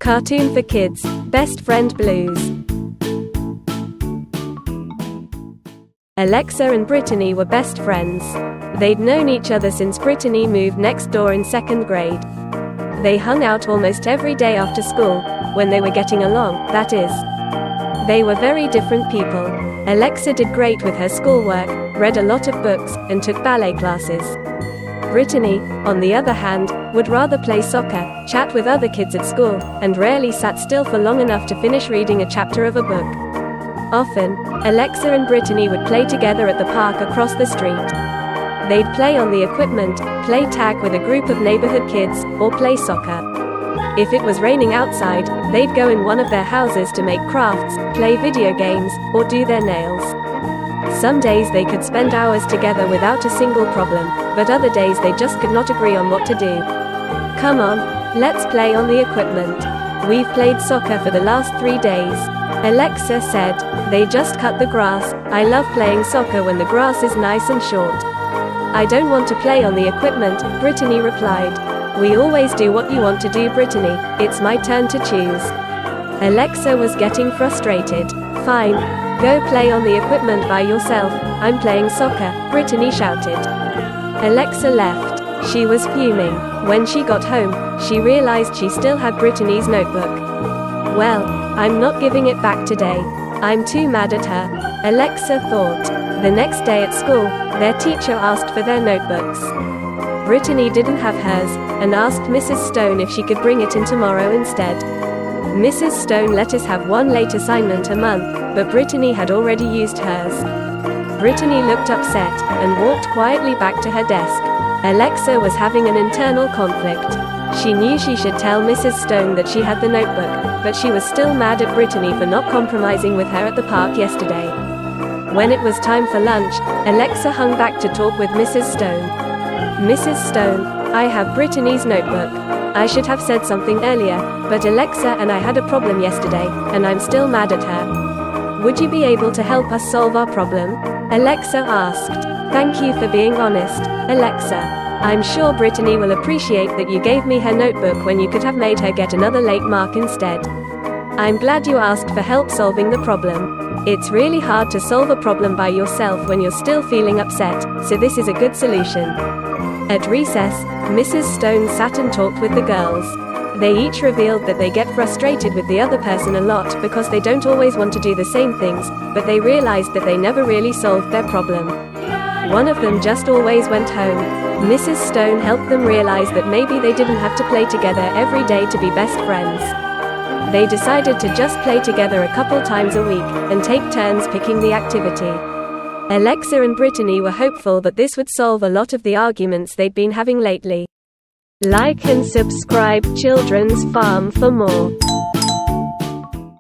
Cartoon for kids, Best Friend Blues. Alexa and Brittany were best friends. They'd known each other since Brittany moved next door in 2nd grade. They hung out almost every day after school, when they were getting along, that is. They were very different people. Alexa did great with her schoolwork, read a lot of books, and took ballet classes. Brittany, on the other hand, would rather play soccer, chat with other kids at school, and rarely sat still for long enough to finish reading a chapter of a book. Often, Alexa and Brittany would play together at the park across the street. They'd play on the equipment, play tag with a group of neighborhood kids, or play soccer. If it was raining outside, they'd go in one of their houses to make crafts, play video games, or do their nails. Some days they could spend hours together without a single problem, but other days they just could not agree on what to do. Come on, let's play on the equipment. We've played soccer for the last 3 days. Alexa said, they just cut the grass. I love playing soccer when the grass is nice and short. I don't want to play on the equipment, Brittany replied. We always do what you want to do, Brittany. It's my turn to choose. Alexa was getting frustrated. Fine. Go play on the equipment by yourself. I'm playing soccer, Brittany shouted. Alexa left. She was fuming. When she got home, she realized she still had Brittany's notebook. Well, I'm not giving it back today. I'm too mad at her, Alexa thought. The next day at school, their teacher asked for their notebooks. Brittany didn't have hers, and asked Mrs. Stone if she could bring it in tomorrow instead. Mrs. Stone let us have one late assignment a month, but Brittany had already used hers. Brittany looked upset, and walked quietly back to her desk. Alexa was having an internal conflict. She knew she should tell Mrs. Stone that she had the notebook, but she was still mad at Brittany for not compromising with her at the park yesterday. When it was time for lunch, Alexa hung back to talk with Mrs. Stone. Mrs. Stone, I have Brittany's notebook. I should have said something earlier, but Alexa and I had a problem yesterday, and I'm still mad at her. Would you be able to help us solve our problem? Alexa asked. Thank you for being honest, Alexa. I'm sure Brittany will appreciate that you gave me her notebook when you could have made her get another late mark instead. I'm glad you asked for help solving the problem. It's really hard to solve a problem by yourself when you're still feeling upset, so this is a good solution. At recess, Mrs. Stone sat and talked with the girls. They each revealed that they get frustrated with the other person a lot because they don't always want to do the same things, but they realized that they never really solved their problem. One of them just always went home. Mrs. Stone helped them realize that maybe they didn't have to play together every day to be best friends. They decided to just play together a couple times a week, and take turns picking the activity. Alexa and Brittany were hopeful that this would solve a lot of the arguments they'd been having lately. Like and subscribe Children's Farm for more.